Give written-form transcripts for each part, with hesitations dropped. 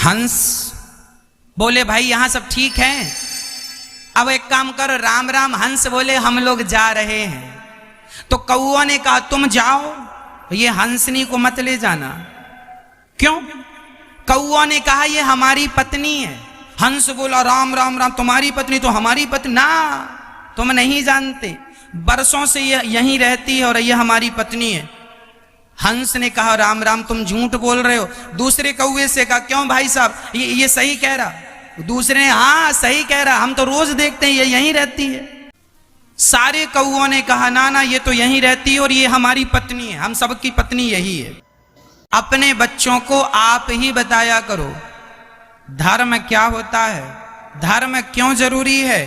हंस बोले भाई यहां सब ठीक है, अब एक काम करो, राम राम। हंस बोले हम लोग जा रहे हैं। तो कौआ ने कहा तुम जाओ, ये हंसनी को मत ले जाना। क्यों? कौआ ने कहा ये हमारी पत्नी है। हंस बोला राम राम राम, तुम्हारी पत्नी तो हमारी पत्नी ना, तुम नहीं जानते, बरसों से ये यहीं रहती है और ये हमारी पत्नी है। हंस ने कहा राम राम तुम झूठ बोल रहे हो। दूसरे कौवे से कहा क्यों भाई साहब, ये सही कह रहा? दूसरे ने हाँ सही कह रहा, हम तो रोज देखते हैं ये यहीं रहती है। सारे कौओं ने कहा ना ना ये तो यहीं रहती है और ये हमारी पत्नी है, हम सबकी पत्नी यही है। अपने बच्चों को आप ही बताया करो धर्म क्या होता है, धर्म क्यों जरूरी है,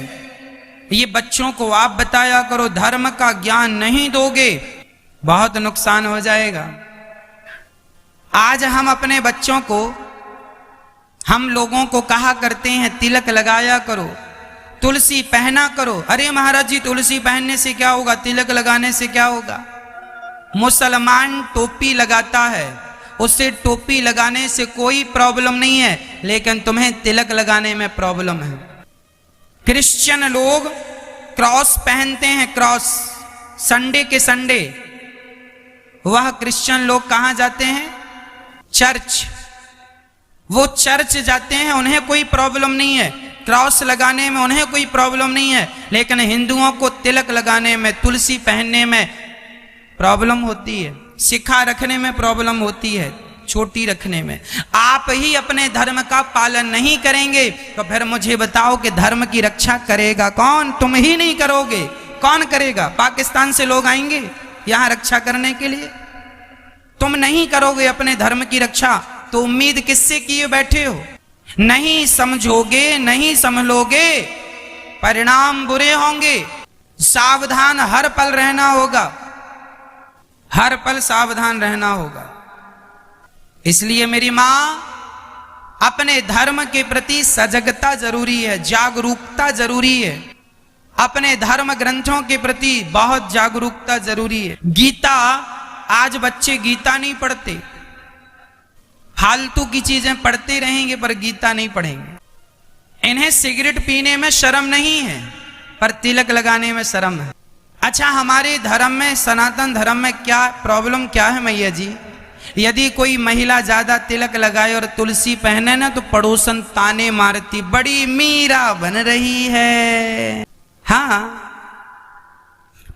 ये बच्चों को आप बताया करो। धर्म का ज्ञान नहीं दोगे बहुत नुकसान हो जाएगा। आज हम अपने बच्चों को, हम लोगों को कहा करते हैं तिलक लगाया करो, तुलसी पहना करो। अरे महाराज जी तुलसी पहनने से क्या होगा, तिलक लगाने से क्या होगा? मुसलमान टोपी लगाता है, उससे टोपी लगाने से कोई प्रॉब्लम नहीं है, लेकिन तुम्हें तिलक लगाने में प्रॉब्लम है। क्रिश्चियन लोग क्रॉस पहनते हैं, क्रॉस संडे के संडे। वह क्रिश्चियन लोग कहां जाते हैं? चर्च। वो चर्च जाते हैं, उन्हें कोई प्रॉब्लम नहीं है, क्रॉस लगाने में उन्हें कोई प्रॉब्लम नहीं है। लेकिन हिंदुओं को तिलक लगाने में, तुलसी पहनने में प्रॉब्लम होती है, शिखा रखने में प्रॉब्लम होती है, छोटी रखने में। आप ही अपने धर्म का पालन नहीं करेंगे तो फिर मुझे बताओ कि धर्म की रक्षा करेगा कौन? तुम ही नहीं करोगे, कौन करेगा? पाकिस्तान से लोग आएंगे यहां रक्षा करने के लिए? तुम नहीं करोगे अपने धर्म की रक्षा, तो उम्मीद किससे किए बैठे हो? नहीं समझोगे, नहीं समझोगे, परिणाम बुरे होंगे। सावधान हर पल रहना होगा, हर पल सावधान रहना होगा। इसलिए मेरी मां, अपने धर्म के प्रति सजगता जरूरी है, जागरूकता जरूरी है। अपने धर्म ग्रंथों के प्रति बहुत जागरूकता जरूरी है। गीता, आज बच्चे गीता नहीं पढ़ते, फालतू की चीजें पढ़ते रहेंगे पर गीता नहीं पढ़ेंगे। इन्हें सिगरेट पीने में शर्म नहीं है पर तिलक लगाने में शर्म है। अच्छा, हमारे धर्म में, सनातन धर्म में क्या प्रॉब्लम क्या है मैया जी? यदि कोई महिला ज्यादा तिलक लगाए और तुलसी पहने ना तो पड़ोसन ताने मारती, बड़ी मीरा बन रही है। हाँ,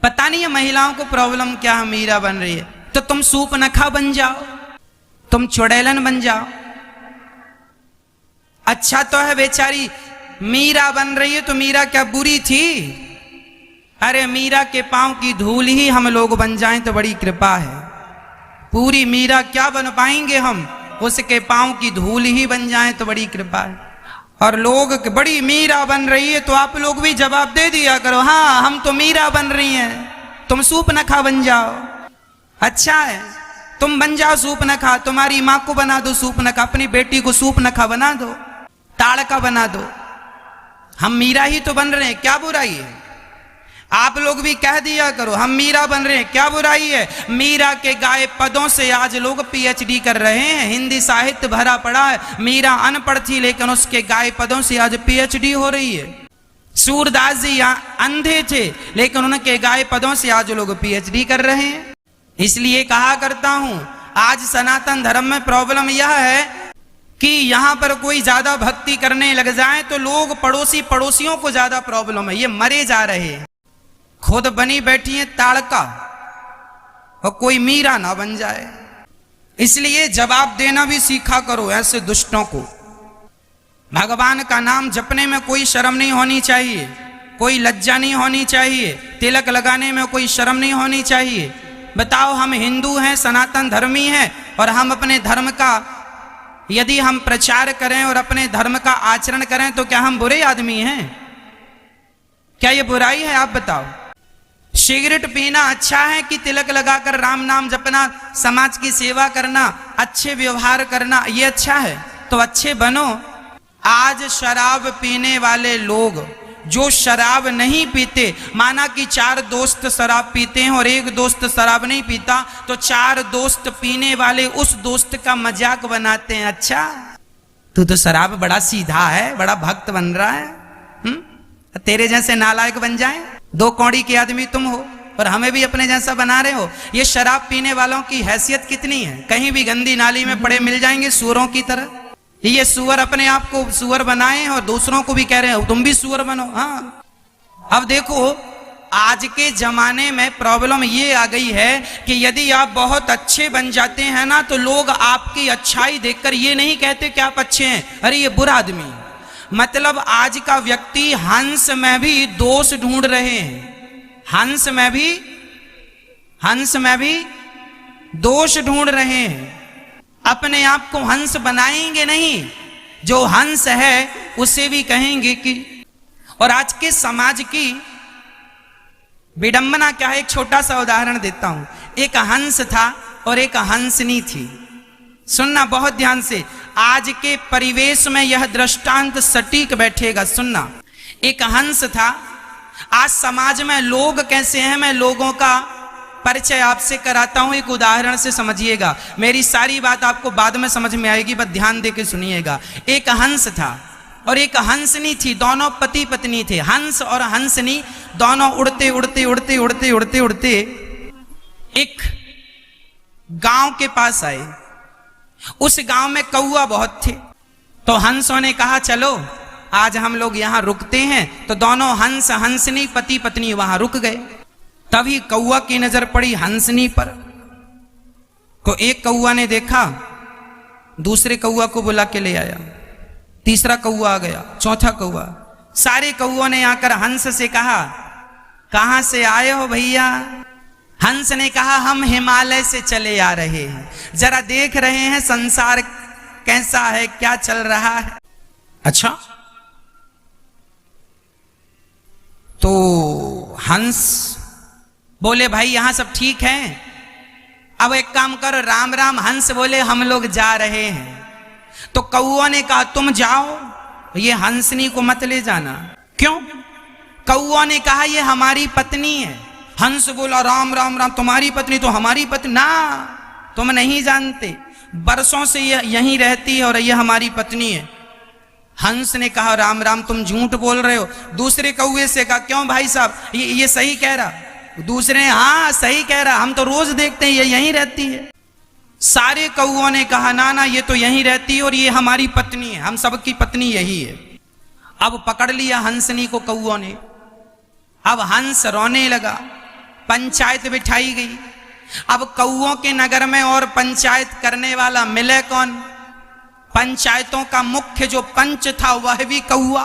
पता नहीं है महिलाओं को प्रॉब्लम क्या है, मीरा बन रही है। तो तुम सूपनखा बन जाओ, तुम चुड़ैलन बन जाओ। अच्छा तो है बेचारी मीरा बन रही है, तो मीरा क्या बुरी थी? अरे मीरा के पांव की धूल ही हम लोग बन जाएं तो बड़ी कृपा है। पूरी मीरा क्या बन पाएंगे हम, उसके पांव की धूल ही बन जाएं तो बड़ी कृपा है। और लोग बड़ी मीरा बन रही है तो आप लोग भी जवाब दे दिया करो, हाँ हम तो मीरा बन रही हैं, तुम सूपनखा बन जाओ। अच्छा है, तुम बन जाओ सूपनखा, तुम्हारी माँ को बना दो सूपनखा, अपनी बेटी को सूपनखा बना दो, ताड़का बना दो। हम मीरा ही तो बन रहे हैं, क्या बुराई है? आप लोग भी कह दिया करो हम मीरा बन रहे हैं, क्या बुराई है? मीरा के गाए पदों से आज लोग पीएचडी कर रहे हैं, हिंदी साहित्य भरा पड़ा है। मीरा अनपढ़ थी लेकिन उसके गाए पदों से आज पीएचडी हो रही है। सूरदास जी अंधे थे लेकिन उनके गाए पदों से आज लोग पीएचडी कर रहे हैं। इसलिए कहा करता हूं, आज सनातन धर्म में प्रॉब्लम यह है कि यहां पर कोई ज्यादा भक्ति करने लग जाए तो लोग पड़ोसियों को ज्यादा प्रॉब्लम है, ये मरे जा रहे हैं। खुद बनी बैठी है ताड़का और कोई मीरा ना बन जाए। इसलिए जवाब देना भी सीखा करो ऐसे दुष्टों को। भगवान का नाम जपने में कोई शर्म नहीं होनी चाहिए, कोई लज्जा नहीं होनी चाहिए, तिलक लगाने में कोई शर्म नहीं होनी चाहिए। बताओ, हम हिंदू हैं, सनातन धर्मी हैं, और हम अपने धर्म का यदि हम प्रचार करें और अपने धर्म का आचरण करें तो क्या हम बुरे आदमी हैं? क्या ये बुराई है? आप बताओ। सिगरेट पीना अच्छा है कि तिलक लगाकर राम नाम जपना, समाज की सेवा करना, अच्छे व्यवहार करना, ये अच्छा है? तो अच्छे बनो। आज शराब पीने वाले लोग जो शराब नहीं पीते, माना कि 4 दोस्त शराब पीते हैं और एक दोस्त शराब नहीं पीता, तो 4 दोस्त पीने वाले उस दोस्त का मजाक बनाते हैं। अच्छा, तू तो शराब बड़ा सीधा है, बड़ा भक्त बन रहा है। तेरे जैसे नालायक बन जाए, 2 कौड़ी के आदमी तुम हो और हमें भी अपने जैसा बना रहे हो। ये शराब पीने वालों की हैसियत कितनी है, कहीं भी गंदी नाली में पड़े मिल जाएंगे सूअरों की तरह। ये सूअर अपने आप को सूअर बनाए और दूसरों को भी कह रहे हो तुम भी सूअर बनो। हाँ, अब देखो आज के जमाने में प्रॉब्लम ये आ गई है कि यदि आप बहुत अच्छे बन जाते हैं ना, तो लोग आपकी अच्छाई देखकर ये नहीं कहते कि आप अच्छे हैं, अरे ये बुरा आदमी है। मतलब आज का व्यक्ति हंस में भी दोष ढूंढ रहे हैं, हंस में भी दोष ढूंढ रहे हैं। अपने आप को हंस बनाएंगे नहीं, जो हंस है उसे भी कहेंगे कि। और आज के समाज की विडंबना क्या है, एक छोटा सा उदाहरण देता हूं। एक हंस था और एक हंसनी थी। सुनना बहुत ध्यान से, आज के परिवेश में यह दृष्टांत सटीक बैठेगा। सुनना, एक हंस था। आज समाज में लोग कैसे हैं, मैं लोगों का परिचय आपसे कराता हूं, एक उदाहरण से समझिएगा। मेरी सारी बात आपको बाद में समझ में आएगी, बस ध्यान देके सुनिएगा। एक हंस था और एक हंसनी थी, दोनों पति पत्नी थे। हंस और हंसनी दोनों उड़ते उड़ते उड़ते उड़ते उड़ते उड़ते एक गांव के पास आए। उस गांव में कौआ बहुत थे, तो हंसों ने कहा चलो आज हम लोग यहां रुकते हैं। तो दोनों हंस हंसनी पति पत्नी वहां रुक गए। तभी कौआ की नजर पड़ी हंसनी पर। तो एक कौआ ने देखा, दूसरे कौआ को बुला के ले आया। तीसरा कौआ आ गया, चौथा कौआ। सारे कौओं ने आकर हंस से कहा कहां से आए हो भैया। हंस ने कहा हम हिमालय से चले आ रहे हैं, जरा देख रहे हैं संसार कैसा है, क्या चल रहा है। अच्छा, तो हंस बोले भाई यहां सब ठीक है, अब एक काम करो राम राम। हंस बोले हम लोग जा रहे हैं। तो कौओं ने कहा तुम जाओ, ये हंसनी को मत ले जाना। क्यों? कौओं ने कहा ये हमारी पत्नी है। हंस बोला राम राम राम, तुम्हारी पत्नी तो हमारी पत्नी ना, तुम नहीं जानते, बरसों से ये यहीं रहती है और ये हमारी पत्नी है। हंस ने कहा राम राम तुम झूठ बोल रहे हो। दूसरे कौए से कहा क्यों भाई साहब, ये सही कह रहा। दूसरे ने हाँ सही कह रहा, हम तो रोज देखते हैं ये यहीं रहती है। सारे कौओं ने कहा ना ना ये तो यहीं रहती है और ये हमारी पत्नी है, हम सबकी पत्नी यही है। अब पकड़ लिया हंसनी को कौओं ने। अब हंस रोने लगा। पंचायत बिठाई गई। अब कौओं के नगर में और पंचायत करने वाला मिले कौन? पंचायतों का मुख्य जो पंच था वह भी कौआ,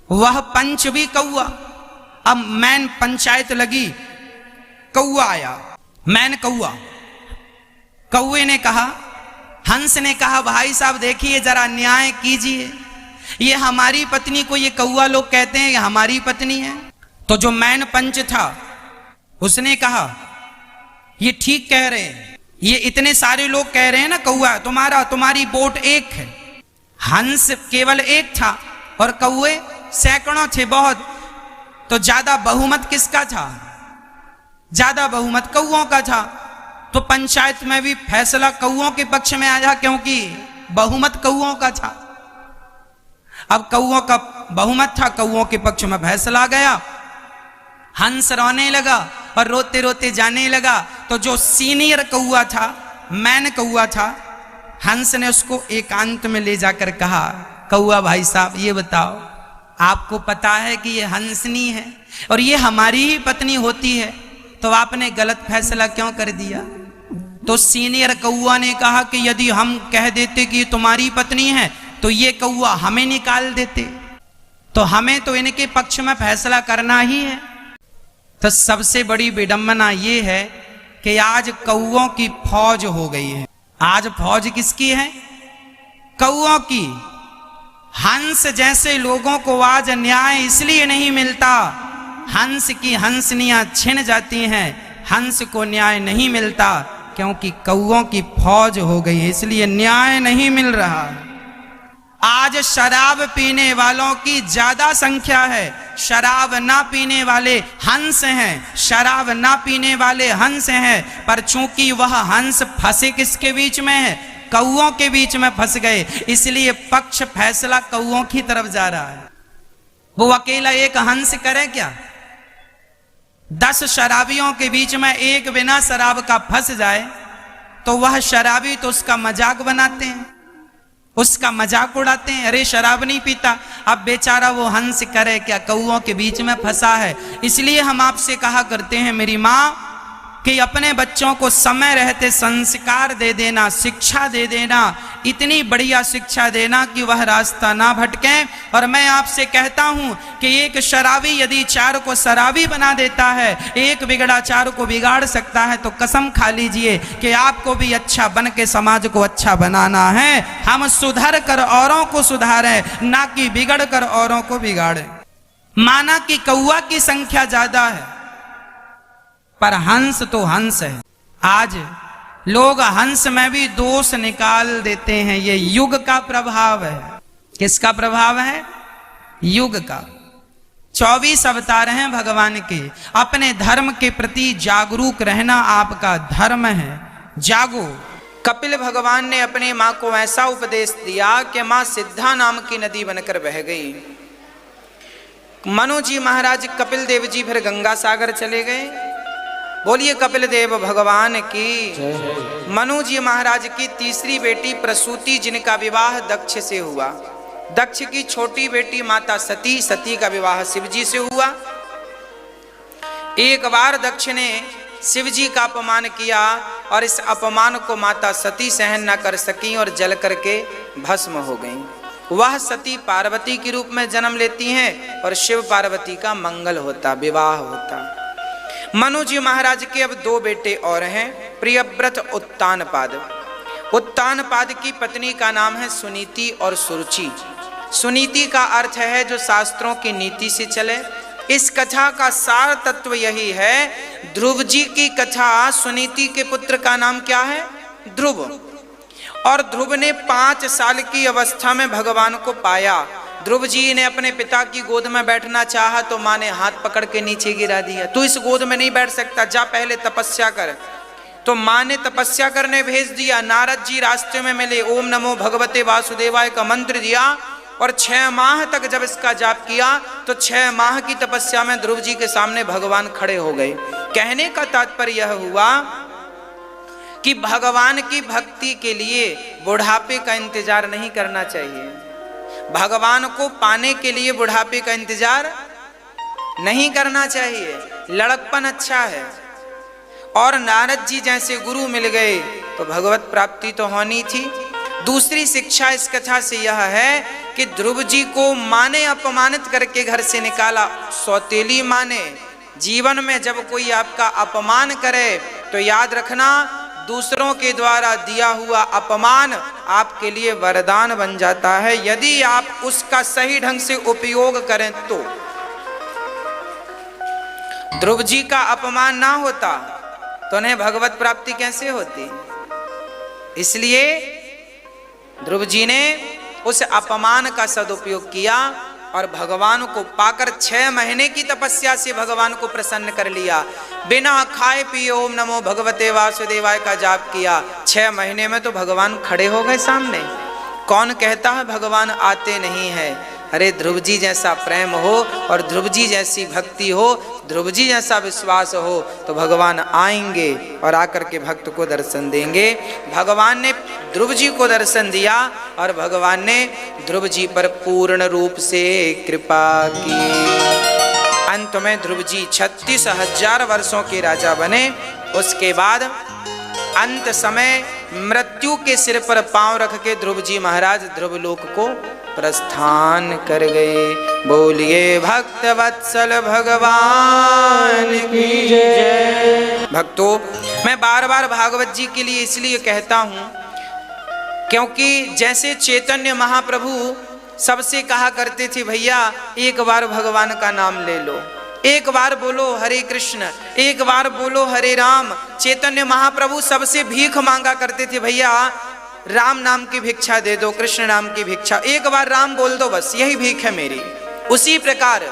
वह पंच भी कौआ। अब मैन पंचायत लगी, कौआ आया, मैन कौआ। कौए ने कहा, हंस ने कहा भाई साहब देखिए जरा न्याय कीजिए, ये हमारी पत्नी को ये कौआ लोग कहते हैं ये हमारी पत्नी है। तो जो मैन पंच था उसने कहा ये ठीक कह रहे हैं, ये इतने सारे लोग कह रहे हैं ना कौआ तुम्हारी वोट एक है। हंस केवल एक था और कौए सैकड़ों थे बहुत, तो ज्यादा बहुमत किसका था? ज्यादा बहुमत कौओं का था। तो पंचायत में भी फैसला कौओं के पक्ष में आया क्योंकि बहुमत कौओं का था। अब कौओं का बहुमत था, कौओं के पक्ष में फैसला आ गया। हंस रोने लगा और रोते रोते जाने लगा। तो जो सीनियर कौआ था, मैन कौआ था, हंस ने उसको एकांत में ले जाकर कहा कौआ भाई साहब ये बताओ आपको पता है कि ये हंसनी है और ये हमारी ही पत्नी होती है, तो आपने गलत फैसला क्यों कर दिया? तो सीनियर कौआ ने कहा कि यदि हम कह देते कि ये तुम्हारी पत्नी है तो ये कौआ हमें निकाल देते, तो हमें तो इनके पक्ष में फैसला करना ही है। तो सबसे बड़ी विडंबना ये है कि आज कौओं की फौज हो गई है। आज फौज किसकी है? कौओं की। हंस जैसे लोगों को आज न्याय इसलिए नहीं मिलता, हंस की हंसनियां छिन जाती हैं, हंस को न्याय नहीं मिलता क्योंकि कौओं की फौज हो गई है, इसलिए न्याय नहीं मिल रहा। आज शराब पीने वालों की ज्यादा संख्या है, शराब ना पीने वाले हंस हैं, शराब ना पीने वाले हंस हैं, पर चूंकि वह हंस फंसे किसके बीच में है? कौओं के बीच में फंस गए, इसलिए पक्ष फैसला कौओं की तरफ जा रहा है। वो अकेला एक हंस करे क्या? 10 शराबियों के बीच में एक बिना शराब का फंस जाए तो वह शराबी तो उसका मजाक बनाते हैं, उसका मजाक उड़ाते हैं, अरे शराब नहीं पीता। अब बेचारा वो हंस करे क्या, कौओं के बीच में फंसा है। इसलिए हम आपसे कहा करते हैं मेरी माँ कि अपने बच्चों को समय रहते संस्कार दे देना, शिक्षा दे देना, इतनी बढ़िया शिक्षा देना कि वह रास्ता ना भटके। और मैं आपसे कहता हूं कि एक शराबी यदि 4 को शराबी बना देता है, एक बिगड़ा 4 को बिगाड़ सकता है, तो कसम खा लीजिए कि आपको भी अच्छा बन के समाज को अच्छा बनाना है। हम सुधर कर औरों को सुधारें, ना कि बिगड़ कर औरों को बिगाड़ें। माना कि कौआ की संख्या ज्यादा है पर हंस तो हंस है। आज लोग हंस में भी दोष निकाल देते हैं, ये युग का प्रभाव है। किसका प्रभाव है? युग का। 24 अवतार हैं भगवान के। अपने धर्म के प्रति जागरूक रहना आपका धर्म है, जागो। कपिल भगवान ने अपनी मां को ऐसा उपदेश दिया कि मां सिद्धा नाम की नदी बनकर बह गई। मनु जी महाराज कपिल देव जी फिर गंगा सागर चले गए। बोलिए कपिल देव भगवान की। मनु जी महाराज की तीसरी बेटी प्रसूति, जिनका विवाह दक्ष से हुआ। दक्ष की छोटी बेटी माता सती, सती का विवाह शिव जी से हुआ। एक बार दक्ष ने शिव जी का अपमान किया और इस अपमान को माता सती सहन न कर सकी और जल करके भस्म हो गईं। वह सती पार्वती के रूप में जन्म लेती हैं और शिव पार्वती का मंगल होता, विवाह होता। मनु जी महाराज के अब 2 बेटे और हैं, प्रियव्रत, उत्तानपाद। उत्तानपाद की पत्नी का नाम है सुनीति और सुरुचि। सुनीति का अर्थ है जो शास्त्रों की नीति से चले। इस कथा का सार तत्व यही है। ध्रुव जी की कथा, सुनीति के पुत्र का नाम क्या है? ध्रुव। और ध्रुव ने 5 साल की अवस्था में भगवान को पाया। ध्रुव जी ने अपने पिता की गोद में बैठना चाहा तो माँ ने हाथ पकड़ के नीचे गिरा दिया। तू इस गोद में नहीं बैठ सकता, जा पहले तपस्या कर। तो माँ ने तपस्या करने भेज दिया। नारद जी रास्ते में मिले, ओम नमो भगवते वासुदेवाय का मंत्र दिया और 6 माह तक जब इसका जाप किया तो 6 माह की तपस्या में ध्रुव जी के सामने भगवान खड़े हो गए। कहने का तात्पर्य यह हुआ कि भगवान की भक्ति के लिए बुढ़ापे का इंतजार नहीं करना चाहिए। भगवान को पाने के लिए बुढ़ापे का इंतजार नहीं करना चाहिए। लड़कपन अच्छा है। और नारद जी जैसे गुरु मिल गए तो भगवत प्राप्ति तो होनी थी। दूसरी शिक्षा इस कथा से यह है कि ध्रुव जी को माँ ने अपमानित करके घर से निकाला। सौतेली माँ ने। जीवन में जब कोई आपका अपमान करे तो याद रखना, दूसरों के द्वारा दिया हुआ अपमान आपके लिए वरदान बन जाता है, यदि आप उसका सही ढंग से उपयोग करें तो। ध्रुव जी का अपमान ना होता तो उन्हें भगवत प्राप्ति कैसे होती? इसलिए ध्रुव जी ने उस अपमान का सदुपयोग किया और भगवान को पाकर 6 महीने की तपस्या से भगवान को प्रसन्न कर लिया। बिना खाए पिए ओम नमो भगवते वासुदेवाय का जाप किया। 6 महीने में तो भगवान खड़े हो गए सामने। कौन कहता है भगवान आते नहीं है? अरे ध्रुव जी जैसा प्रेम हो और ध्रुव जी जैसी भक्ति हो, ध्रुव जी जैसा विश्वास हो तो भगवान आएंगे और आकर के भक्त को दर्शन देंगे। भगवान ने ध्रुव जी को दर्शन दिया और भगवान ने ध्रुव जी पर पूर्ण रूप से कृपा की। अंत में ध्रुव जी 36,000 वर्षों के राजा बने। उसके बाद अंत समय मृत्यु के सिर पर पांव रख के ध्रुव जी महाराज ध्रुवलोक को प्रस्थान कर गए। बोलिए भक्त वत्सल भगवान की जय। भक्तों, मैं बार बार भागवत जी के लिए इसलिए कहता हूं क्योंकि जैसे चैतन्य महाप्रभु सबसे कहा करते थे, भैया एक बार भगवान का नाम ले लो, एक बार बोलो हरे कृष्ण, एक बार बोलो हरे राम। चैतन्य महाप्रभु सबसे भीख मांगा करते थे, भैया राम नाम की भिक्षा दे दो, कृष्ण नाम की भिक्षा, एक बार राम बोल दो, बस यही भीख है मेरी। उसी प्रकार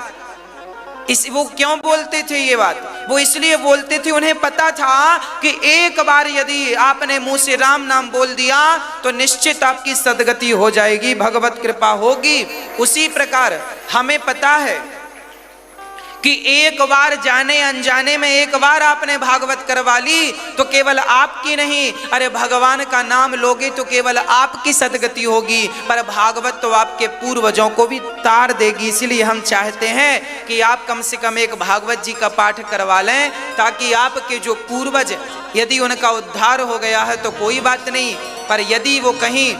वो क्यों बोलते थे ये बात? वो इसलिए बोलते थे, उन्हें पता था कि एक बार यदि आपने मुंह से राम नाम बोल दिया तो निश्चित आपकी सदगति हो जाएगी, भगवत कृपा होगी। उसी प्रकार हमें पता है कि एक बार जाने अनजाने में एक बार आपने भागवत करवा ली तो केवल आपकी नहीं, अरे भगवान का नाम लोगे तो केवल आपकी सदगति होगी, पर भागवत तो आपके पूर्वजों को भी तार देगी। इसलिए हम चाहते हैं कि आप कम से कम एक भागवत जी का पाठ करवा लें, ताकि आपके जो पूर्वज यदि उनका उद्धार हो गया है तो कोई बात नहीं, पर यदि वो कहीं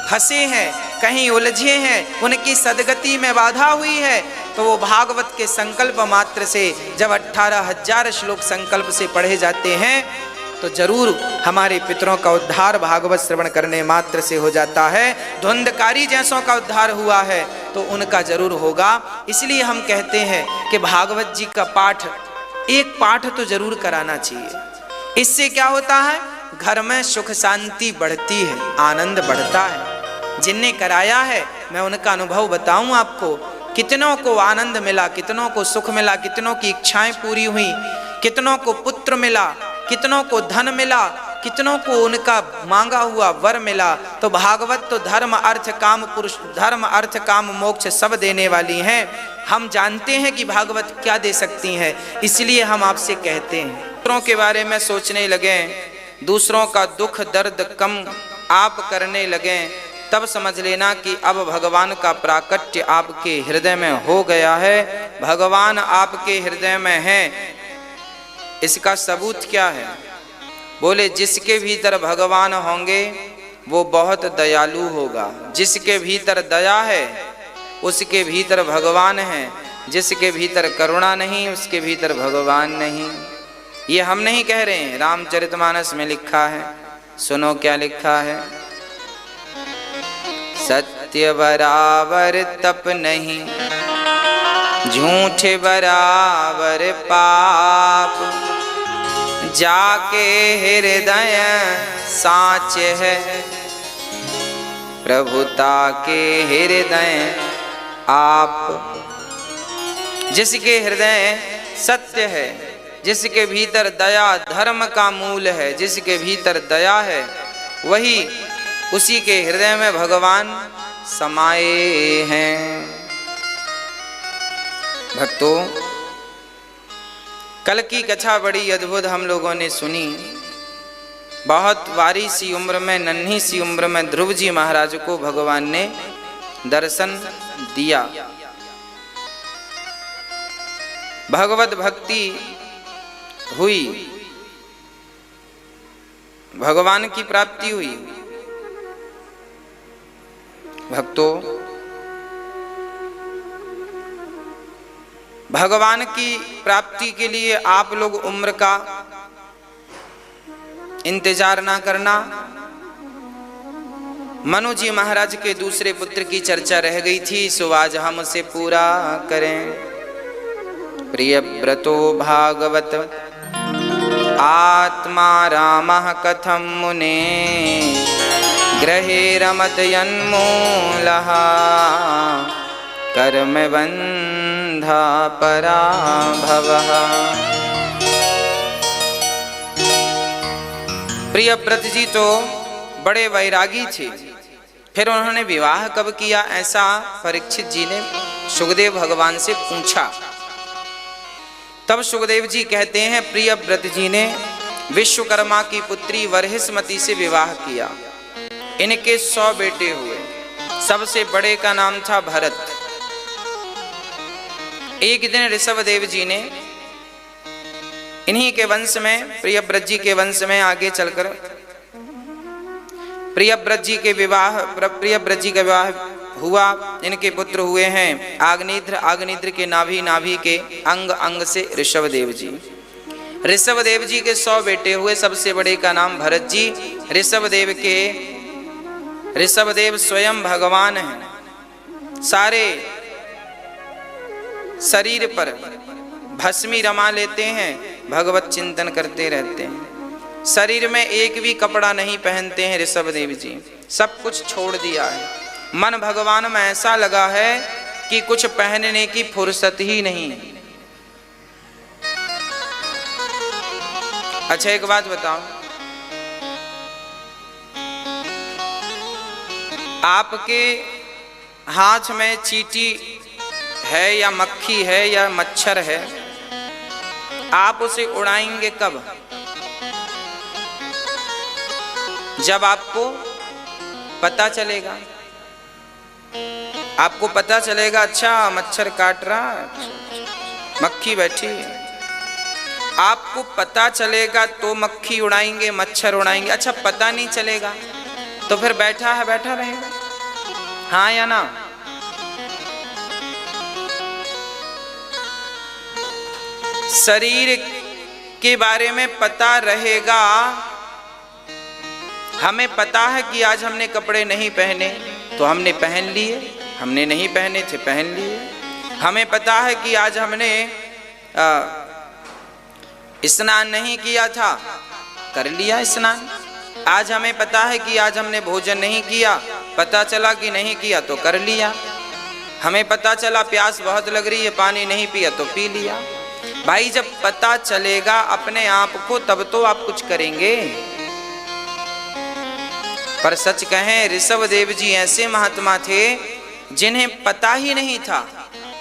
फंसे हैं, कहीं उलझे हैं, उनकी सदगति में बाधा हुई है, तो वो भागवत के संकल्प मात्र से जब 18,000 श्लोक संकल्प से पढ़े जाते हैं तो जरूर हमारे पितरों का उद्धार भागवत श्रवण करने मात्र से हो जाता है। धुंधकारी जैसों का उद्धार हुआ है तो उनका जरूर होगा। इसलिए हम कहते हैं कि भागवत जी का पाठ, एक पाठ तो जरूर कराना चाहिए। इससे क्या होता है? घर में सुख शांति बढ़ती है, आनंद बढ़ता है। जिनने कराया है मैं उनका अनुभव बताऊं आपको, कितनों को आनंद मिला, कितनों को सुख मिला, कितनों की इच्छाएं पूरी हुई, कितनों को पुत्र मिला, कितनों को धन मिला, कितनों को उनका मांगा हुआ वर मिला। तो भागवत तो धर्म अर्थ काम पुरुष, धर्म अर्थ काम मोक्ष सब देने वाली हैं। हम जानते हैं कि भागवत क्या दे सकती हैं, इसलिए हम आपसे कहते हैं दूसरों के बारे में सोचने लगे, दूसरों का दुख दर्द कम आप करने लगे, तब समझ लेना कि अब भगवान का प्राकट्य आपके हृदय में हो गया है, भगवान आपके हृदय में है। इसका सबूत क्या है? बोले जिसके भीतर भगवान होंगे वो बहुत दयालु होगा। जिसके भीतर दया है उसके भीतर भगवान है, जिसके भीतर करुणा नहीं उसके भीतर भगवान नहीं। ये हम नहीं कह रहे हैं, रामचरितमानस में लिखा है। सुनो क्या लिखा है? सत्य बराबर तप नहीं, झूठ बराबर पाप, जाके हृदय साच है, प्रभुता के हृदय आप। जिसके हृदय सत्य है, जिसके भीतर दया धर्म का मूल है, जिसके भीतर दया है, वही उसी के हृदय में भगवान समाये हैं। भक्तों, कल की कथा बड़ी अद्भुत हम लोगों ने सुनी। बहुत बारी सी उम्र में, नन्ही सी उम्र में ध्रुव जी महाराज को भगवान ने दर्शन दिया। भगवत भक्ति हुई, भगवान की प्राप्ति हुई। भक्तों, भगवान की प्राप्ति के लिए आप लोग उम्र का इंतजार ना करना। मनु जी महाराज के दूसरे पुत्र की चर्चा रह गई थी, सो आज हम उसे पूरा करें। प्रिय व्रतो भागवत आत्मा रामः कथम मुने, ग्रहे रमत यन्मूलः, कर्म बंधा पराभवः। प्रियव्रत जी तो बड़े वैरागी थे, फिर उन्होंने विवाह कब किया, ऐसा परीक्षित जी ने सुखदेव भगवान से पूछा। तब सुखदेव जी कहते हैं, प्रियव्रत जी ने विश्वकर्मा की पुत्री वर्हिष्मती से विवाह किया। इनके 100 बेटे हुए, सबसे बड़े का नाम था भरत। एक दिन ऋषभदेव जी ने इन्हीं के वंश में, प्रियव्रत जी के वंश में आगे चलकर प्रियव्रत जी के विवाह, प्रियव्रत जी का विवाह हुआ। इनके पुत्र हुए हैं आग्नेत्र, आग्नेत्र के नाभि, नाभि के अंग, अंग से ऋषभदेव जी। ऋषभदेव जी के 100 बेटे हुए, सबसे बड़े का नाम भरत जी। ऋषभदेव स्वयं भगवान हैं। सारे शरीर पर भस्मी रमा लेते हैं, भगवत चिंतन करते रहते हैं। शरीर में एक भी कपड़ा नहीं पहनते हैं ऋषभदेव जी, सब कुछ छोड़ दिया है। मन भगवान में ऐसा लगा है कि कुछ पहनने की फुर्सत ही नहीं। अच्छा एक बात बताओ, आपके हाथ में चींटी है या मक्खी है या मच्छर है, आप उसे उड़ाएंगे कब? जब आपको पता चलेगा, आपको पता चलेगा अच्छा मच्छर काट रहा है, मक्खी बैठी है, आपको पता चलेगा तो मक्खी उड़ाएंगे, मच्छर उड़ाएंगे। अच्छा पता नहीं चलेगा तो फिर बैठा है बैठा रहेगा, हाँ या ना? शरीर के बारे में पता रहेगा, हमें पता है कि आज हमने कपड़े नहीं पहने तो हमने पहन लिए, हमने नहीं पहने थे पहन लिए। हमें पता है कि आज हमने स्नान नहीं किया था, कर लिया स्नान। आज हमें पता है कि आज हमने भोजन नहीं किया, पता चला कि नहीं किया तो कर लिया। हमें पता चला प्यास बहुत लग रही है, पानी नहीं पिया तो पी लिया। भाई जब पता चलेगा अपने आप को तब तो आप कुछ करेंगे। पर सच कहें ऋषभ देव जी ऐसे महात्मा थे जिन्हें पता ही नहीं था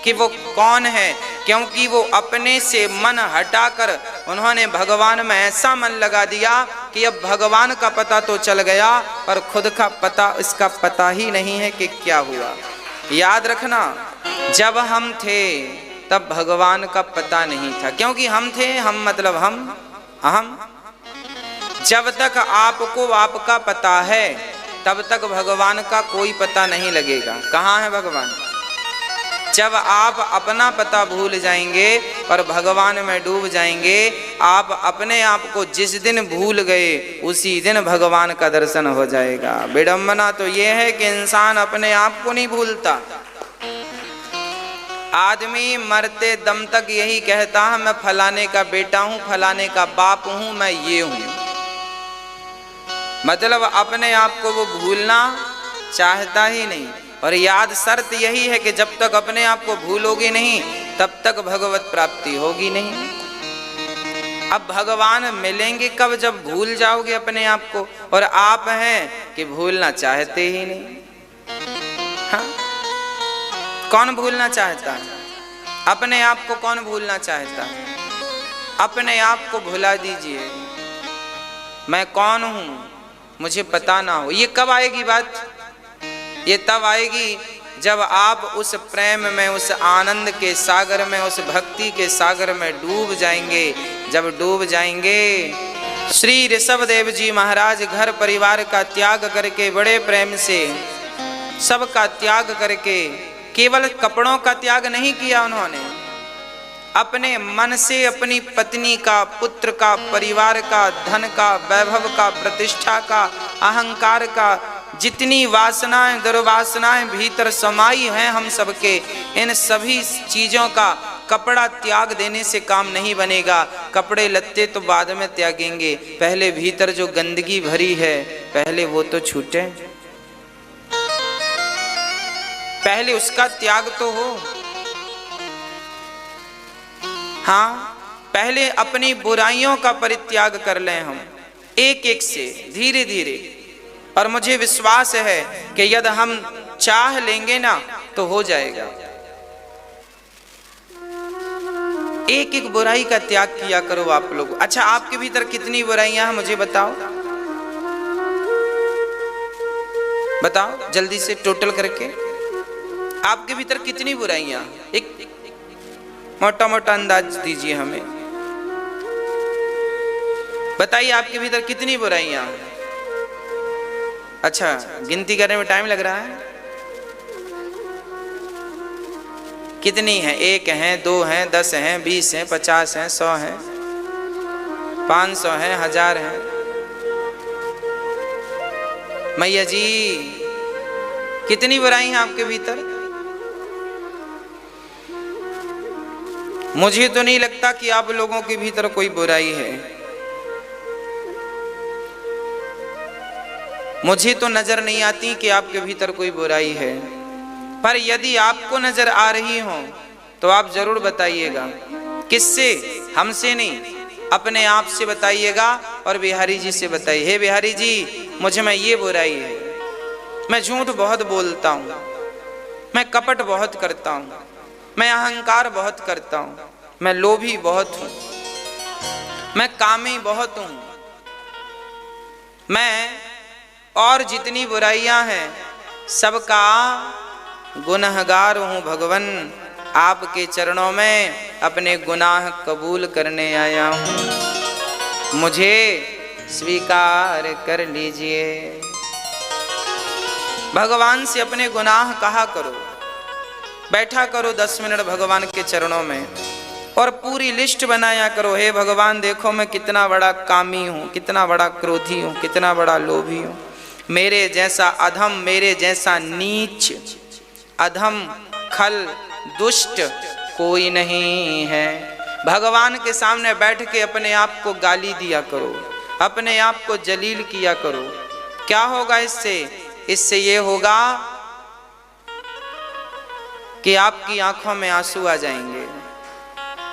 कि वो कौन है, क्योंकि वो अपने से मन हटाकर उन्होंने भगवान में ऐसा मन लगा दिया कि अब भगवान का पता तो चल गया पर खुद का पता, इसका पता ही नहीं है कि क्या हुआ। याद रखना, जब हम थे तब भगवान का पता नहीं था, क्योंकि हम थे, हम मतलब हम। जब तक आपको आपका पता है तब तक भगवान का कोई पता नहीं लगेगा। कहाँ है भगवान? जब आप अपना पता भूल जाएंगे और भगवान में डूब जाएंगे, आप अपने आप को जिस दिन भूल गए उसी दिन भगवान का दर्शन हो जाएगा। विडंबना तो यह है कि इंसान अपने आप को नहीं भूलता। आदमी मरते दम तक यही कहता है मैं फलाने का बेटा हूं, फलाने का बाप हूं, मैं ये हूं। मतलब अपने आप को वो भूलना चाहता ही नहीं। और याद शर्त यही है कि जब तक अपने आप को भूलोगे नहीं तब तक भगवत प्राप्ति होगी नहीं। अब भगवान मिलेंगे कब? जब भूल जाओगे अपने आप को। और आप हैं कि भूलना चाहते ही नहीं। हाँ? कौन भूलना चाहता है? अपने आप को कौन भूलना चाहता है? अपने आप को भुला दीजिए। मैं कौन हूं मुझे पता ना हो। ये कब आएगी बात? ये तब आएगी जब आप उस प्रेम में, उस आनंद के सागर में, उस भक्ति के सागर में डूब जाएंगे। जब डूब जाएंगे, श्री ऋषभ देव जी महाराज घर परिवार का त्याग करके, बड़े प्रेम से सबका त्याग करके, केवल कपड़ों का त्याग नहीं किया उन्होंने, अपने मन से अपनी पत्नी का, पुत्र का, परिवार का, धन का, वैभव का, प्रतिष्ठा का, अहंकार का, जितनी वासनाएं दुर्वासनाएं भीतर समाई हैं हम सबके, इन सभी चीजों का कपड़ा त्याग देने से काम नहीं बनेगा। कपड़े लत्ते तो बाद में त्यागेंगे, पहले भीतर जो गंदगी भरी है पहले वो तो छूटे, पहले उसका त्याग तो हो। हाँ, पहले अपनी बुराइयों का परित्याग कर लें हम, एक एक से, धीरे धीरे। और मुझे विश्वास है कि यदि हम चाह लेंगे ना तो हो जाएगा। एक एक बुराई का त्याग किया करो आप लोग। अच्छा, आपके भीतर कितनी बुराइयां हैं मुझे बताओ, बताओ जल्दी से, टोटल करके आपके भीतर कितनी बुराइयां? एक मोटा मोटा अंदाज दीजिए हमें, बताइए आपके भीतर कितनी बुराइयां? अच्छा, गिनती करने में टाइम लग रहा है? कितनी है? 1 है, 2 है, 10 है, 20 है, 50 है, 100 है, 500 है, 1000 है? मैया जी कितनी बुराई है आपके भीतर? मुझे तो नहीं लगता कि आप लोगों के भीतर कोई बुराई है। मुझे तो नजर नहीं आती कि आपके भीतर कोई बुराई है। पर यदि आपको नजर आ रही हो तो आप जरूर बताइएगा। किससे? हमसे नहीं, अपने आप से बताइएगा और बिहारी जी से बताइए, हे बिहारी जी मुझ में ये बुराई है, मैं झूठ बहुत बोलता हूँ, मैं कपट बहुत करता हूँ, मैं अहंकार बहुत करता हूँ, मैं लोभी बहुत हूँ, मैं कामी बहुत हूँ, मैं और जितनी बुराइयां हैं सबका गुनहगार हूँ भगवन। आपके चरणों में अपने गुनाह कबूल करने आया हूँ, मुझे स्वीकार कर लीजिए। भगवान से अपने गुनाह कहा करो, बैठा करो 10 मिनट भगवान के चरणों में और पूरी लिस्ट बनाया करो, हे भगवान देखो मैं कितना बड़ा कामी हूँ, कितना बड़ा क्रोधी हूँ, कितना बड़ा लोभी हूँ, मेरे जैसा अधम, मेरे जैसा नीच अधम खल दुष्ट कोई नहीं है। भगवान के सामने बैठ के अपने आप को गाली दिया करो, अपने आप को जलील किया करो। क्या होगा इससे? इससे ये होगा कि आपकी आंखों में आंसू आ जाएंगे,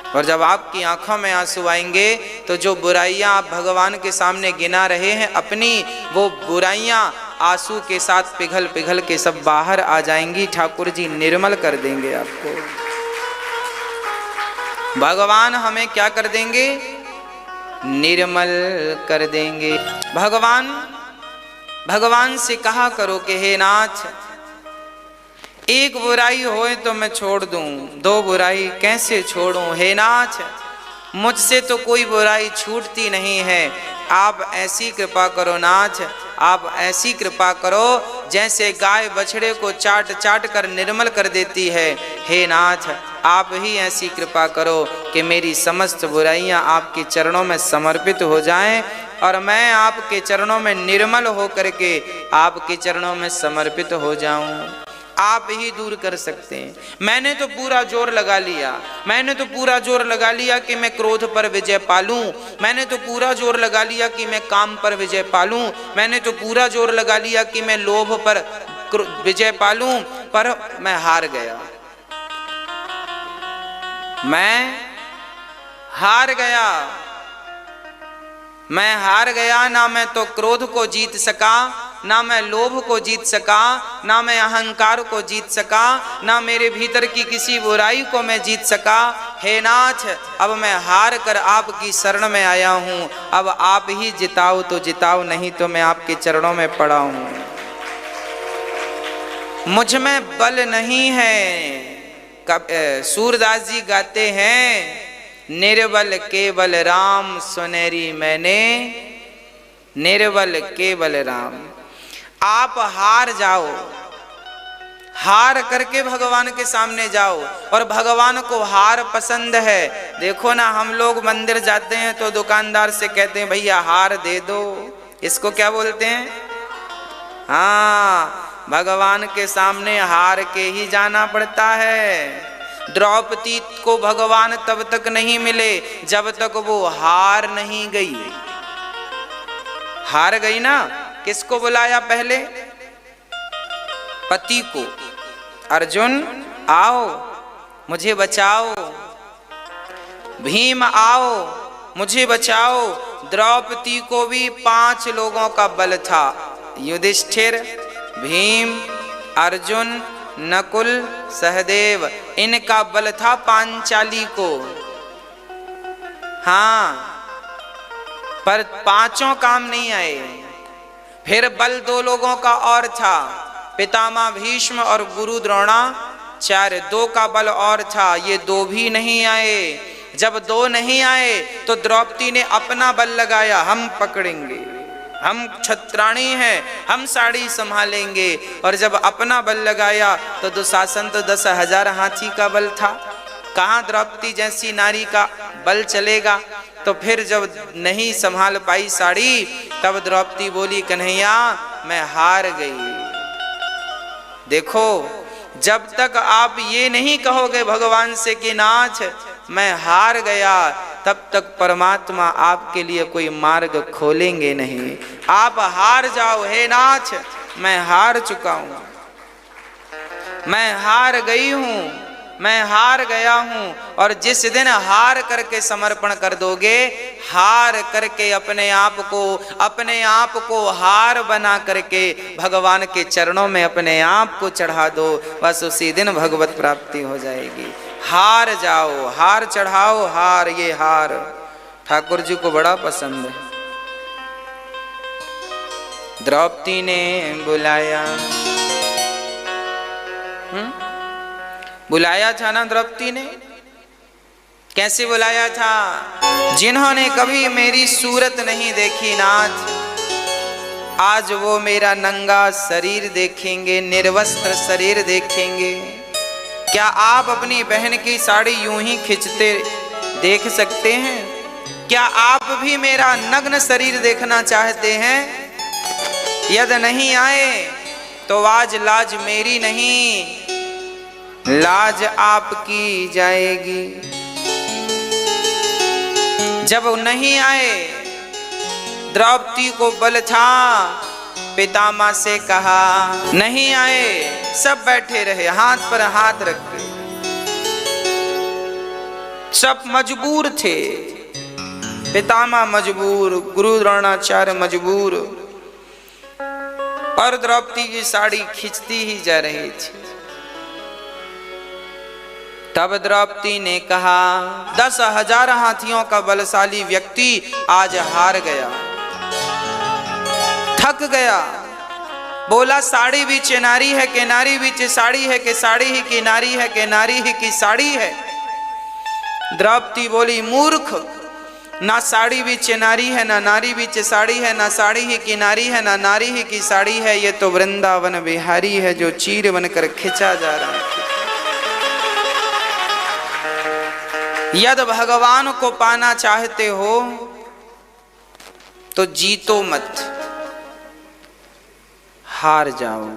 और जब आपकी आंखों में आंसू आएंगे तो जो बुराइयां आप भगवान के सामने गिना रहे हैं अपनी, वो बुराइयां आंसू के साथ पिघल पिघल के सब बाहर आ जाएंगी। ठाकुर जी निर्मल कर देंगे आपको। भगवान हमें क्या कर देंगे? निर्मल कर देंगे। भगवान से कहा करो कि हे नाथ, एक बुराई होए तो मैं छोड़ दूं, 2 बुराई कैसे छोड़ूं? हे नाथ, मुझसे तो कोई बुराई छूटती नहीं है, आप ऐसी कृपा करो नाथ, आप ऐसी कृपा करो जैसे गाय बछड़े को चाट चाट कर निर्मल कर देती है। हे नाथ, आप ही ऐसी कृपा करो कि मेरी समस्त बुराइयां आपके चरणों में समर्पित हो जाएं और मैं आपके चरणों में निर्मल हो करके आपके चरणों में समर्पित हो जाऊं। आप ही दूर कर सकते हैं। मैंने तो पूरा जोर लगा लिया, मैंने तो पूरा जोर लगा लिया कि मैं क्रोध पर विजय पालूं, मैंने तो पूरा जोर लगा लिया कि मैं काम पर विजय पालूं, मैंने तो पूरा जोर लगा लिया कि मैं लोभ पर विजय पालूं, पर मैं हार गया, मैं हार गया, मैं हार गया। ना मैं तो क्रोध को जीत सका, ना मैं लोभ को जीत सका, ना मैं अहंकार को जीत सका, ना मेरे भीतर की किसी बुराई को मैं जीत सका। हे नाथ, अब मैं हार कर आपकी शरण में आया हूँ, अब आप ही जिताओ तो जिताओ, नहीं तो मैं आपके चरणों में पड़ा हूँ। मुझ में बल नहीं है। सूरदास जी गाते हैं, निर्बल केवल राम सुनेरी मैंने, निर्बल केवल राम। आप हार जाओ, हार करके भगवान के सामने जाओ, और भगवान को हार पसंद है। देखो ना, हम लोग मंदिर जाते हैं तो दुकानदार से कहते हैं भैया हार दे दो, इसको क्या बोलते हैं? हाँ, भगवान के सामने हार के ही जाना पड़ता है। द्रौपदी को भगवान तब तक नहीं मिले जब तक वो हार नहीं गई। हार गई ना, किसको बुलाया पहले? पति को, अर्जुन आओ मुझे बचाओ, भीम आओ मुझे बचाओ। द्रौपदी को भी 5 लोगों का बल था, युधिष्ठिर, भीम, अर्जुन, नकुल, सहदेव, इनका बल था पांचाली को। हाँ, पर 5 काम नहीं आए। फिर बल 2 लोगों का और था, पितामह भीष्म और गुरु द्रोणाचार्य, 2 का बल और था, ये 2 भी नहीं आए। जब 2 नहीं आए तो द्रौपदी ने अपना बल लगाया, हम पकड़ेंगे, हम क्षत्राणी हैं, हम साड़ी संभालेंगे। और जब अपना बल लगाया तो दुशासन तो 10,000 हाथी का बल था, कहाँ द्रौपदी जैसी नारी का बल चलेगा। तो फिर जब नहीं संभाल पाई साड़ी, तब द्रौपदी बोली कन्हैया मैं हार गई। देखो, जब तक आप ये नहीं कहोगे भगवान से कि नाथ मैं हार गया, तब तक परमात्मा आपके लिए कोई मार्ग खोलेंगे नहीं। आप हार जाओ, हे नाथ मैं हार चुका हूं, मैं हार गई हूं, मैं हार गया हूं। और जिस दिन हार करके समर्पण कर दोगे, हार करके अपने आप को हार बना करके भगवान के चरणों में अपने आप को चढ़ा दो, बस उसी दिन भगवत प्राप्ति हो जाएगी। हार जाओ, हार चढ़ाओ, हार, ये हार ठाकुर जी को बड़ा पसंद है। द्रौपदी ने बुलाया, बुलाया था ना द्रौपदी ने, कैसे बुलाया था? जिन्होंने कभी मेरी सूरत नहीं देखी नाथ, आज वो मेरा नंगा शरीर देखेंगे, निर्वस्त्र शरीर देखेंगे। क्या आप अपनी बहन की साड़ी यूं ही खींचते देख सकते हैं? क्या आप भी मेरा नग्न शरीर देखना चाहते हैं? यदि नहीं आए तो आज लाज मेरी नहीं, लाज आपकी जाएगी। जब नहीं आए, द्रौपदी को बल था, पितामह से कहा, नहीं आए, सब बैठे रहे हाथ पर हाथ रख के, सब मजबूर थे। पितामह मजबूर, गुरु द्रोणाचार्य मजबूर, और द्रौपदी की साड़ी खींचती ही जा रही थी। तब द्रौपदी ने कहा, 10,000 हाथियों का बलशाली व्यक्ति आज हार गया, थक गया। बोला, साड़ी भी चिनारी है कि नारी भी साड़ी है कि साड़ी ही की नारी है कि नारी ही की साड़ी है। द्रौपदी बोली, मूर्ख, ना साड़ी भी चिनारी है, ना नारी भी साड़ी है, ना साड़ी ही की नारी है, ना नारी ही की साड़ी है। ये तो वृंदावन बिहारी है जो चीर बनकर खिंचा जा रहा है। यदि भगवान को पाना चाहते हो तो जीतो मत, हार जाओ।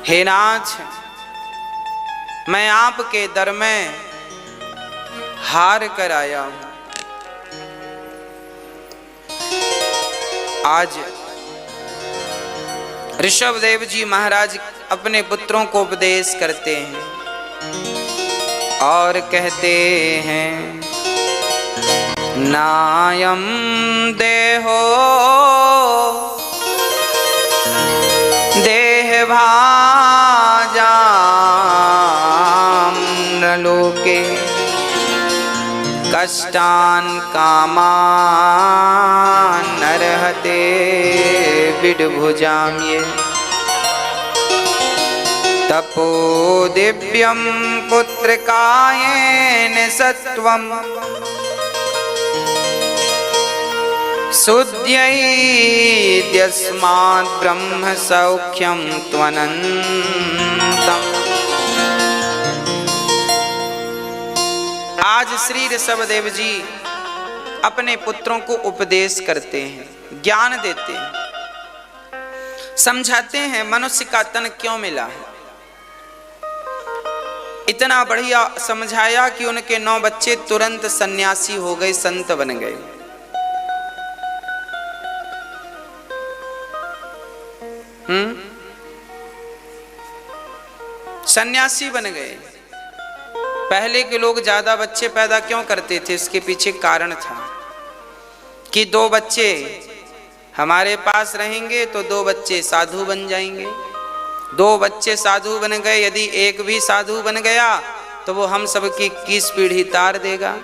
हे नाथ, मैं आपके दर में हार कर आया हूं। आज ऋषभदेव जी महाराज अपने पुत्रों को उपदेश करते हैं और कहते हैं, नायम देहो देह भाजा लोके कष्टान कामान नरहते विडभुजाम। ये तपो दिव्यम पुत्रकायेन सत्वम शुद्ध्यैद्यस्मात् ब्रह्म सौख्यम त्वनन्तम्। आज श्री ऋषभदेव जी अपने पुत्रों को उपदेश करते हैं, ज्ञान देते हैं, समझाते हैं मनुष्य का तन क्यों मिला है। इतना बढ़िया समझाया कि उनके 9 बच्चे तुरंत सन्यासी हो गए, संत बन गए। सन्यासी बन गए। पहले के लोग ज्यादा बच्चे पैदा क्यों करते थे? इसके पीछे कारण था कि 2 बच्चे हमारे पास रहेंगे तो 2 बच्चे साधु बन जाएंगे। 2 बच्चे साधु बन गए, यदि एक भी साधु बन गया तो वो हम सब की 21 पीढ़ी तार देगा।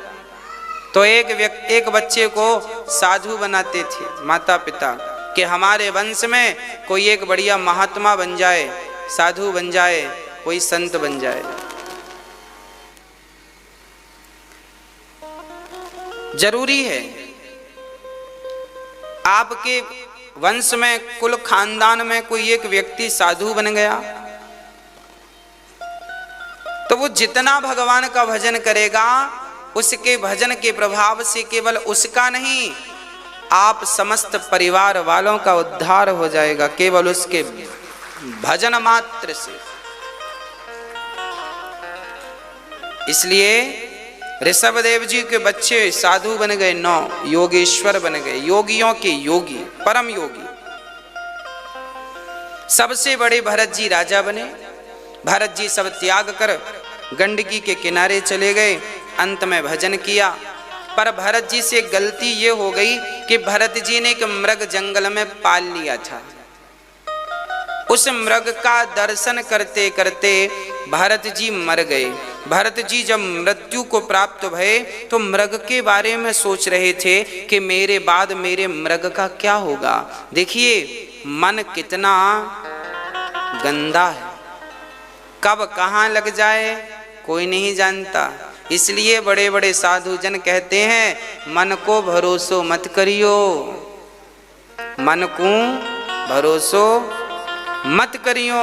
तो एक बच्चे को साधु बनाते थे माता पिता कि हमारे वंश में कोई एक बढ़िया महात्मा बन जाए, साधु बन जाए, कोई संत बन जाए। जरूरी है आपके वंश में, कुल खानदान में कोई एक व्यक्ति साधु बन गया तो वो जितना भगवान का भजन करेगा, उसके भजन के प्रभाव से केवल उसका नहीं, आप समस्त परिवार वालों का उद्धार हो जाएगा, केवल उसके भजन मात्र से। इसलिए ऋषभदेव जी के बच्चे साधु बन गए, 9 योगेश्वर बन गए, योगियों के योगी, परम योगी। सबसे बड़े भरत जी राजा बने। भरत जी सब त्याग कर गंडकी के किनारे चले गए, अंत में भजन किया। पर भरत जी से गलती ये हो गई कि भरत जी ने एक मृग जंगल में पाल लिया था। उस मृग का दर्शन करते करते भरत जी मर गए। भरत जी जब मृत्यु को प्राप्त भये तो मृग के बारे में सोच रहे थे कि मेरे बाद मेरे मृग का क्या होगा। देखिए मन कितना गंदा है, कब कहाँ लग जाए कोई नहीं जानता। इसलिए बड़े बड़े साधु जन कहते हैं मन को भरोसो मत करियो, मन को भरोसो मत करियो,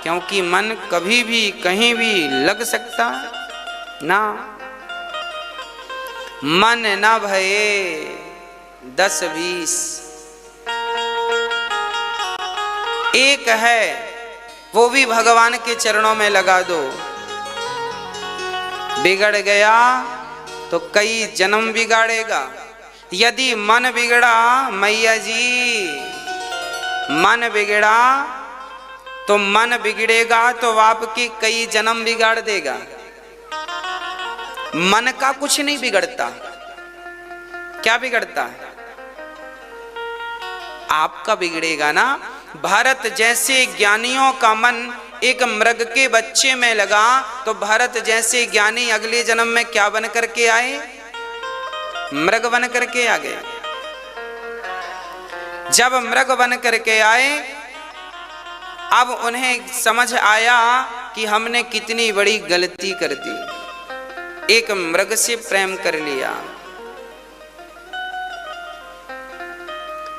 क्योंकि मन कभी भी कहीं भी लग सकता ना। मन न भये 10-20 एक है, वो भी भगवान के चरणों में लगा दो। बिगड़ गया तो कई जन्म बिगाड़ेगा। यदि मन बिगड़ा मैया जी, मन बिगड़ा तो मन बिगड़ेगा तो आपके कई जन्म बिगाड़ देगा। मन का कुछ नहीं बिगड़ता, क्या बिगड़ता है? आपका बिगड़ेगा ना। भारत जैसे ज्ञानियों का मन एक मृग के बच्चे में लगा तो भारत जैसे ज्ञानी अगले जन्म में क्या बन करके आए? मृग बन करके आ गए। जब मृग बन करके आए अब उन्हें समझ आया कि हमने कितनी बड़ी गलती कर दी, एक मृग से प्रेम कर लिया।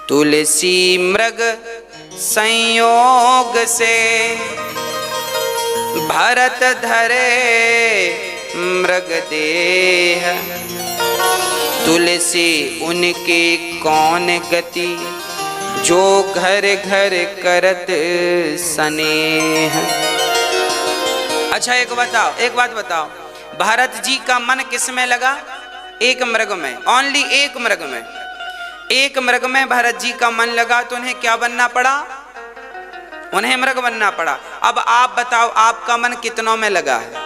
तुलसी मृग संयोग से भरत धरे मृग देह, तुलसी उनके कौन गति जो घर घर करत स्नेह। अच्छा एक बात बताओ, भरत जी का मन किस में लगा? एक मृग में, ओनली एक मृग में। एक मृग में भरत जी का मन लगा तो उन्हें क्या बनना पड़ा? उन्हें मृग बनना पड़ा। अब आप बताओ आपका मन कितनों में लगा है?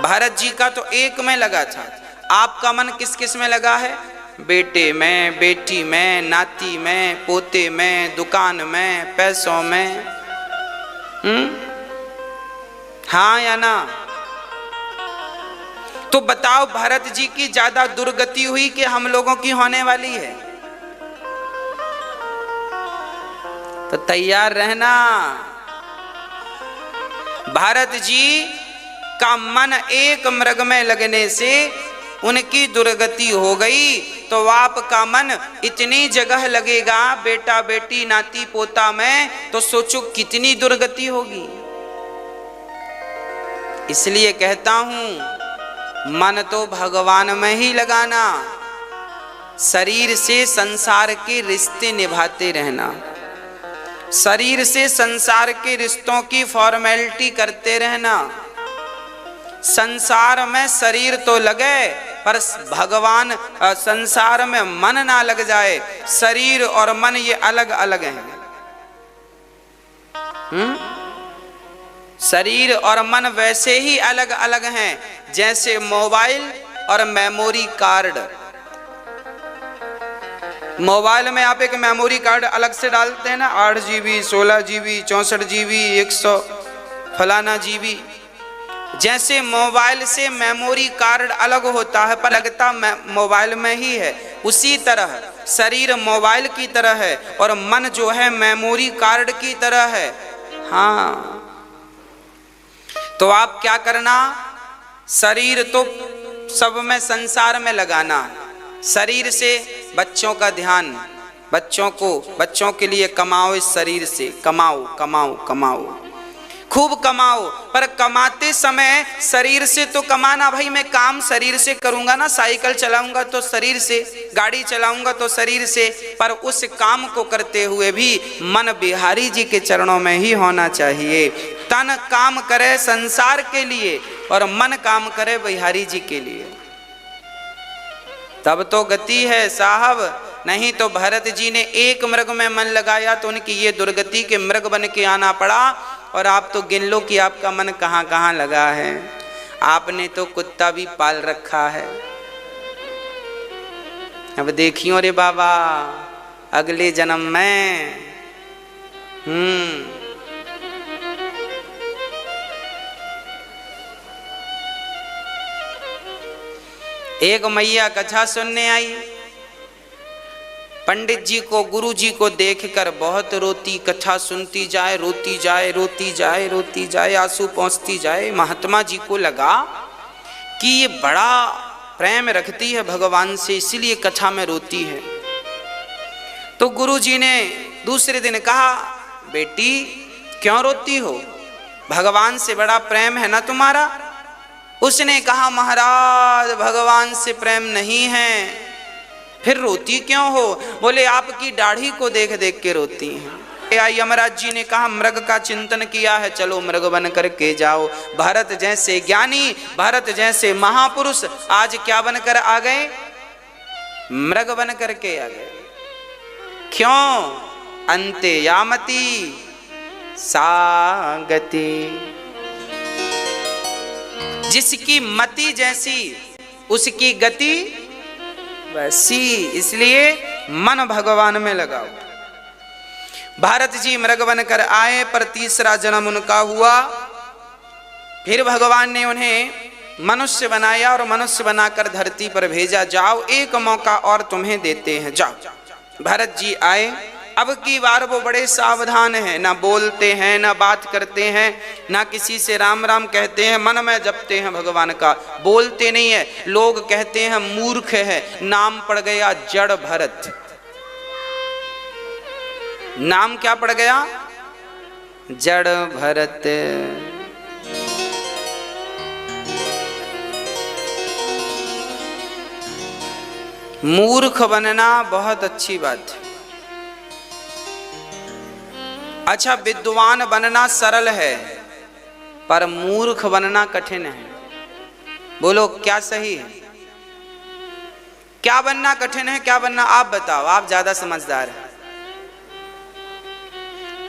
भरत जी का तो एक में लगा था, आपका मन किस किस में लगा है? बेटे में, बेटी में, नाती में, पोते में, दुकान में, पैसों में। हाँ या ना? तो बताओ भरत जी की ज्यादा दुर्गति हुई कि हम लोगों की होने वाली है? तो तैयार रहना। भरत जी का मन एक मृग में लगने से उनकी दुर्गति हो गई, तो आपका मन इतनी जगह लगेगा बेटा बेटी नाती पोता में, तो सोचो कितनी दुर्गति होगी। इसलिए कहता हूं मन तो भगवान में ही लगाना, शरीर से संसार के रिश्ते निभाते रहना, शरीर से संसार के रिश्तों की फॉर्मेलिटी करते रहना। संसार में शरीर तो लगे पर भगवान संसार में मन ना लग जाए। शरीर और मन ये अलग अलग हैं। शरीर और मन वैसे ही अलग अलग हैं जैसे मोबाइल और मेमोरी कार्ड। मोबाइल में आप एक मेमोरी कार्ड अलग से डालते हैं ना, 8 GB 16 GB 64 GB 100 फलाना GB। जैसे मोबाइल से मेमोरी कार्ड अलग होता है पर लगता मोबाइल में ही है, उसी तरह शरीर मोबाइल की तरह है और मन जो है मेमोरी कार्ड की तरह है। हाँ, तो आप क्या करना, शरीर तो सब में संसार में लगाना, शरीर से बच्चों का ध्यान, बच्चों के लिए कमाओ, इस शरीर से कमाओ कमाओ कमाओ, खूब कमाओ। पर कमाते समय शरीर से तो कमाना, भाई मैं काम शरीर से करूंगा ना, साइकिल चलाऊंगा तो शरीर से, गाड़ी चलाऊंगा तो शरीर से, पर उस काम को करते हुए भी मन बिहारी जी के चरणों में ही होना चाहिए। तन काम करे संसार के लिए और मन काम करे बिहारी जी के लिए, तब तो गति है साहब। नहीं तो भरत जी ने एक मृग में मन लगाया तो उनकी ये दुर्गति के मृग बन के आना पड़ा। और आप तो गिन लो कि आपका मन कहाँ कहाँ लगा है। आपने तो कुत्ता भी पाल रखा है। अब देखियो रे बाबा अगले जन्म में एक मैया कथा सुनने आई। पंडित जी को गुरु जी को देखकर बहुत रोती, कथा सुनती जाए, रोती जाए, रोती जाए, रोती जाए, आंसू पहुंचती जाए। महात्मा जी को लगा कि ये बड़ा प्रेम रखती है भगवान से, इसीलिए कथा में रोती है। तो गुरु जी ने दूसरे दिन कहा, बेटी क्यों रोती हो, भगवान से बड़ा प्रेम है ना तुम्हारा। उसने कहा, महाराज भगवान से प्रेम नहीं है। फिर रोती क्यों हो? बोले आपकी दाढ़ी को देख देख के रोती हैं। यमराज जी ने कहा, मृग का चिंतन किया है, चलो मृग बन करके जाओ। भरत जैसे ज्ञानी, भरत जैसे महापुरुष आज क्या बनकर आ गए? मृग बन करके आ गए। क्यों? अंते यामति सा गति। जिसकी मति जैसी उसकी गति वैसी, इसलिए मन भगवान में लगाओ। भारत जी मृग बनकर आए, पर तीसरा जन्म उनका हुआ। फिर भगवान ने उन्हें मनुष्य बनाया और मनुष्य बनाकर धरती पर भेजा। जाओ एक मौका और तुम्हें देते हैं, जाओ। भरत जी आए। अब की बार वो बड़े सावधान हैं, ना बोलते हैं, ना बात करते हैं, ना किसी से राम राम कहते हैं, मन में जपते हैं भगवान का, बोलते नहीं है। लोग कहते हैं मूर्ख है, नाम पड़ गया जड़ भरत। नाम क्या पड़ गया? जड़ भरत। मूर्ख बनना बहुत अच्छी बात है। अच्छा, विद्वान बनना सरल है, पर मूर्ख बनना कठिन है। बोलो क्या सही है? क्या बनना कठिन है, क्या बनना? आप बताओ, आप ज्यादा समझदार हैं।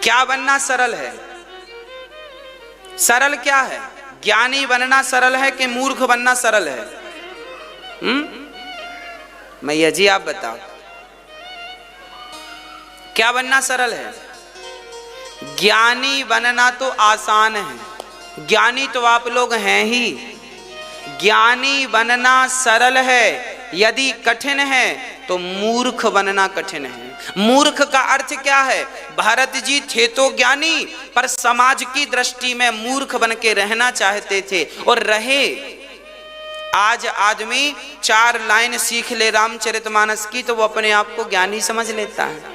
क्या बनना सरल है? सरल क्या है? ज्ञानी बनना सरल है कि मूर्ख बनना सरल है? मैया जी आप बताओ, क्या बनना सरल है? ज्ञानी बनना तो आसान है, ज्ञानी तो आप लोग हैं ही। ज्ञानी बनना सरल है, यदि कठिन है तो मूर्ख बनना कठिन है। मूर्ख का अर्थ क्या है? भारत जी थे तो ज्ञानी, पर समाज की दृष्टि में मूर्ख बन के रहना चाहते थे और रहे। आज आदमी 4 लाइन सीख ले रामचरितमानस की तो वो अपने आप को ज्ञानी समझ लेता है।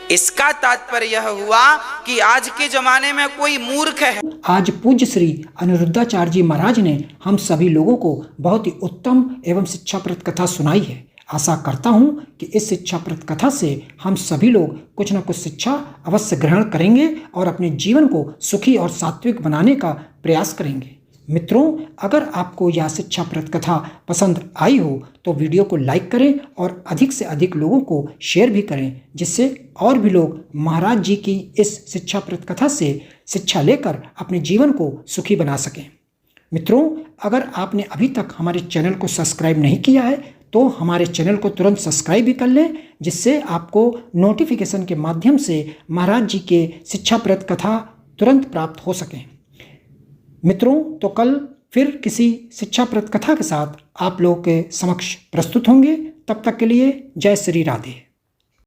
इसका तात्पर्य यह हुआ कि आज के जमाने में कोई मूर्ख है। आज पूज्य श्री अनिरुद्धाचार्य जी महाराज ने हम सभी लोगों को बहुत ही उत्तम एवं शिक्षाप्रद कथा सुनाई है। आशा करता हूं कि इस शिक्षाप्रद कथा से हम सभी लोग कुछ न कुछ शिक्षा अवश्य ग्रहण करेंगे और अपने जीवन को सुखी और सात्विक बनाने का प्रयास करेंगे। मित्रों, अगर आपको यह शिक्षाप्रद कथा पसंद आई हो तो वीडियो को लाइक करें और अधिक से अधिक लोगों को शेयर भी करें, जिससे और भी लोग महाराज जी की इस शिक्षाप्रद कथा से शिक्षा लेकर अपने जीवन को सुखी बना सकें। मित्रों, अगर आपने अभी तक हमारे चैनल को सब्सक्राइब नहीं किया है तो हमारे चैनल को तुरंत सब्सक्राइब भी कर लें, जिससे आपको नोटिफिकेशन के माध्यम से महाराज जी के शिक्षाप्रद कथा तुरंत प्राप्त हो सकें। मित्रों, तो कल फिर किसी शिक्षाप्रद कथा के साथ आप लोगों के समक्ष प्रस्तुत होंगे। तब तक के लिए जय श्री राधे।